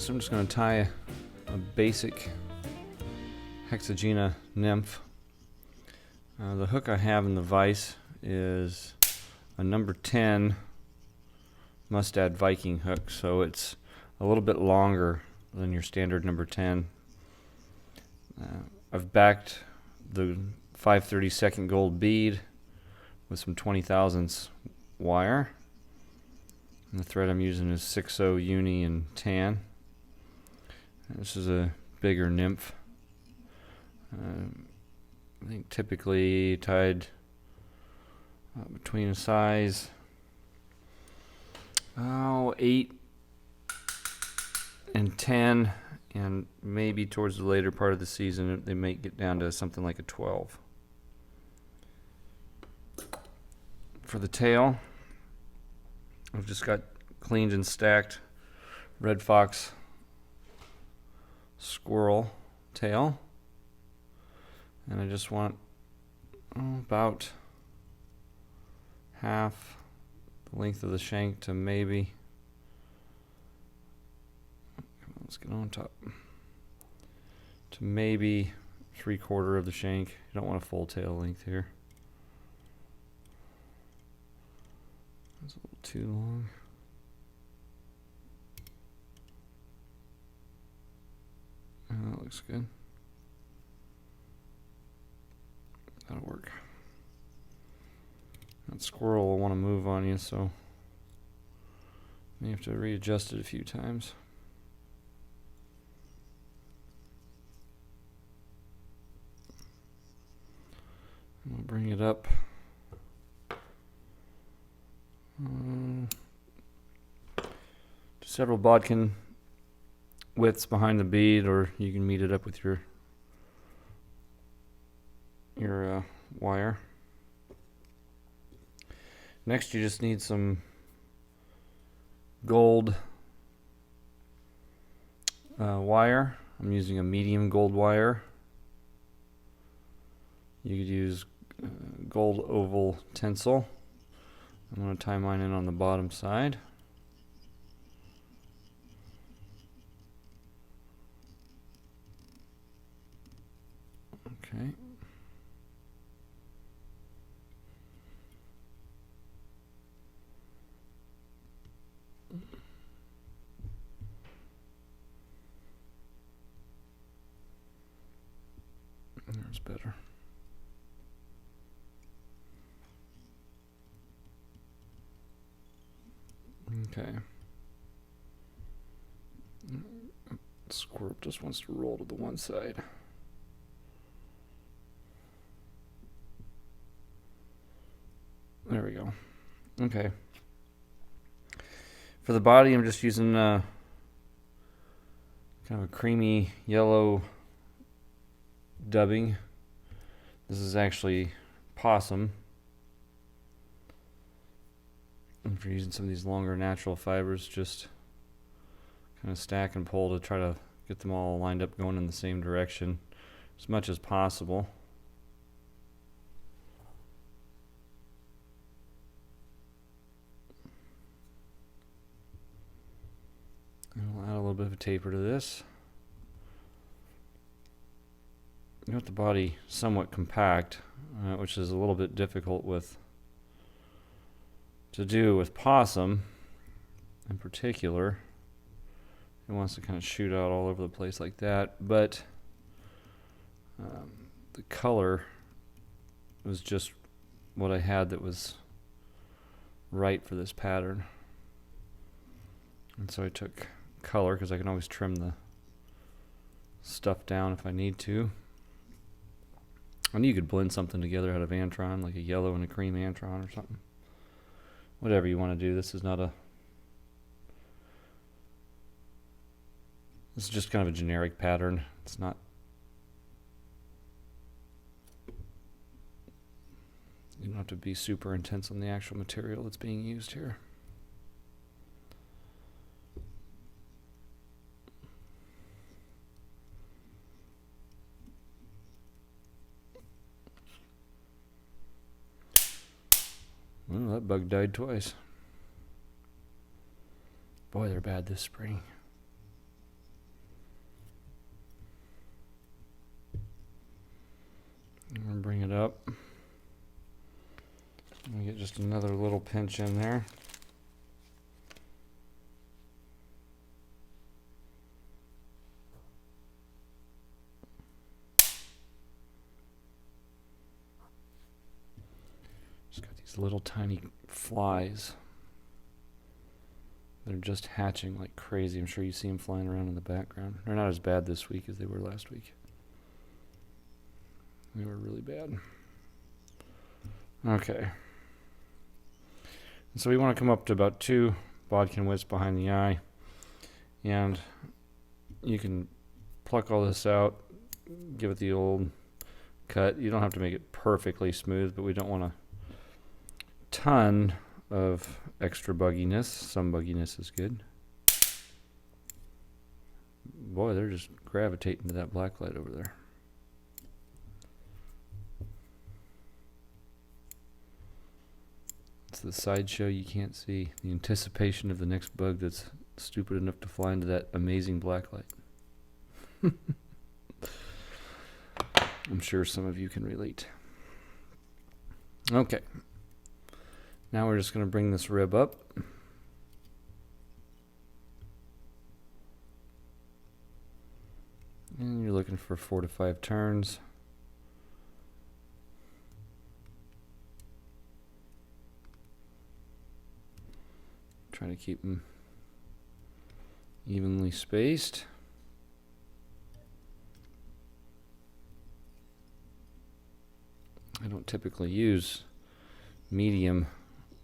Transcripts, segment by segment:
So I'm just going to tie a basic Hexagenia Nymph. The hook I have in the vise is a number 10 Mustad Viking hook, so it's a little bit longer than your standard number 10. I've backed the 5/32 gold bead with some 20 thousandths wire. And the thread I'm using is 6/0 uni and tan. This is a bigger nymph. I think typically tied between a size 8 and 10, and maybe towards the later part of the season they may get down to something like a 12. For the tail, I've just got cleaned and stacked red fox squirrel tail, and I just want about half the length of the shank to maybe, let's get on top, to maybe 3/4 of the shank. You don't want a full tail length here. That's a little too long. That looks good. That'll work. That squirrel will want to move on you, so you have to readjust it a few times. We'll bring it up to several bodkin widths behind the bead, or you can meet it up with your wire. Next, you just need some gold wire. I'm using a medium gold wire. You could use gold oval tinsel. I'm going to tie mine in on the bottom side. Okay. There's better. Okay. Squirrel just wants to roll to the one side. There we go. Okay. For the body, I'm just using kind of a creamy yellow dubbing. This is actually possum. And if you're using some of these longer natural fibers, just kind of stack and pull to try to get them all lined up going in the same direction as much as possible. And we'll add a little bit of a taper to this. You want the body somewhat compact, which is a little bit difficult to do with possum in particular. It wants to kind of shoot out all over the place like that, but the color was just what I had that was right for this pattern. And so I took color, because I can always trim the stuff down if I need to. And you could blend something together out of antron, like a yellow and a cream antron or something. Whatever you want to do. This is just kind of a generic pattern. It's not, you don't have to be super intense on the actual material that's being used here. Well, that bug died twice. Boy, they're bad this spring. Just another little pinch in there. Just got these little tiny flies. They're just hatching like crazy. I'm sure you see them flying around in the background. They're not as bad this week as they were last week. They were really bad. Okay. And so we want to come up to about 2 bodkin widths behind the eye. And you can pluck all this out, give it the old cut. You don't have to make it perfectly smooth, but we don't want a ton of extra bugginess. Some bugginess is good. Boy, they're just gravitating to that black light over there. It's the sideshow you can't see. The anticipation of the next bug that's stupid enough to fly into that amazing black light. I'm sure some of you can relate. Okay. Now we're just going to bring this rib up. And you're looking for 4 to 5 turns. Trying to keep them evenly spaced. I don't typically use medium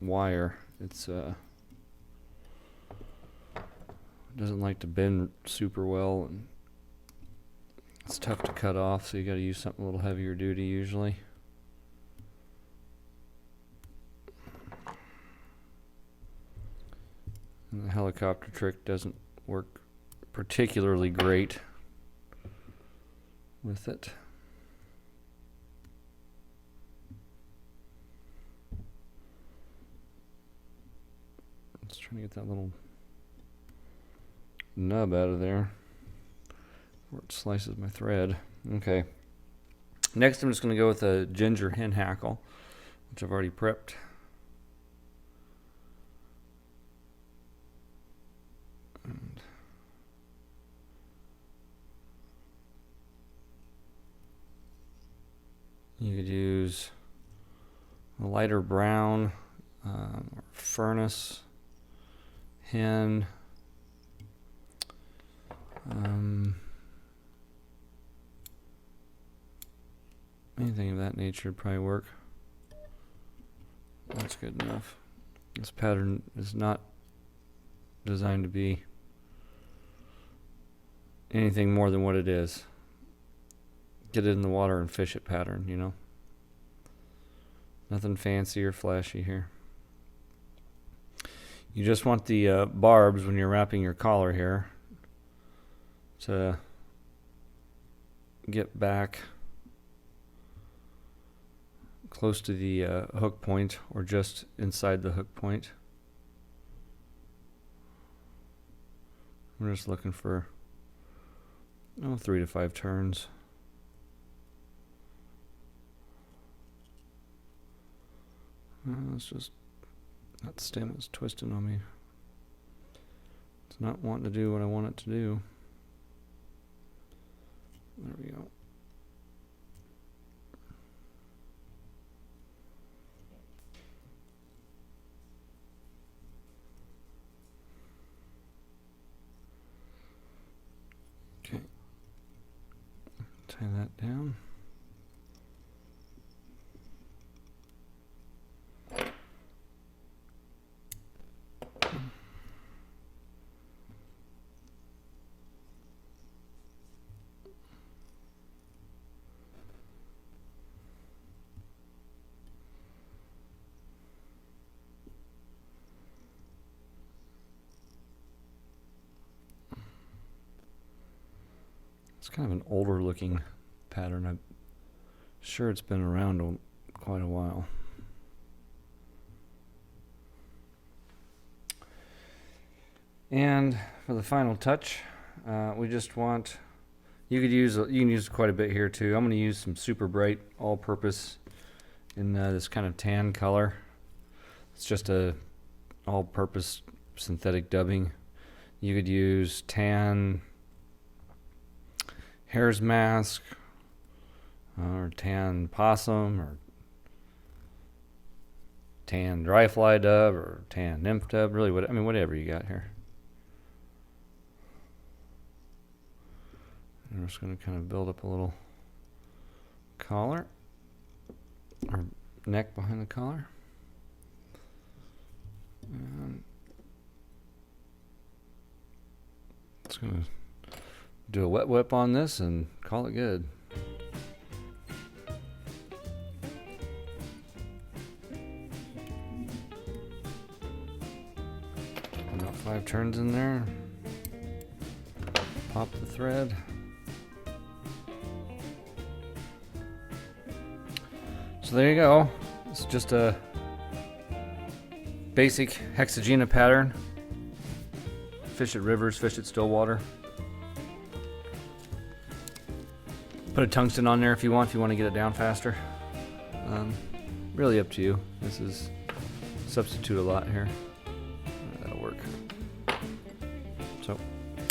wire. It's doesn't like to bend super well, and it's tough to cut off, so you got to use something a little heavier duty usually. And the helicopter trick doesn't work particularly great with it. Just trying to get that little nub out of there where it slices my thread. Okay. Next I'm just going to go with a ginger hen hackle, which I've already prepped. And you could use a lighter brown or furnace hen. Anything of that nature would probably work. That's good enough. This pattern is not designed to be anything more than what it is. Get it in the water and fish it pattern, you know. Nothing fancy or flashy here. You just want the barbs when you're wrapping your collar here to get back close to the hook point or just inside the hook point. I'm just looking for 3 to 5 turns. It's just that stem is twisting on me. It's not wanting to do what I want it to do. There we go. Okay. Tie that down. It's kind of an older looking pattern. I'm sure it's been around quite a while. And for the final touch, we just want, you can use quite a bit here too. I'm going to use some super bright all-purpose in this kind of tan color. It's just a all-purpose synthetic dubbing. You could use tan hare's mask, or tan possum, or tan dry fly dub, or tan nymph dub. Really, whatever you got here. And we're just going to kind of build up a little collar, or neck behind the collar. And just going to do a wet whip on this and call it good. About 5 turns in there. Pop the thread. So there you go. It's just a basic Hexagenia pattern. Fish at rivers, fish at still water. Put a tungsten on there if you want to get it down faster. Really up to you. This is substitute a lot here. That'll work. So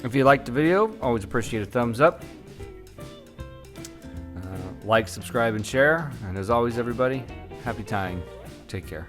if you liked the video, always appreciate a thumbs up. Like, subscribe, and share. And as always, everybody, happy tying. Take care.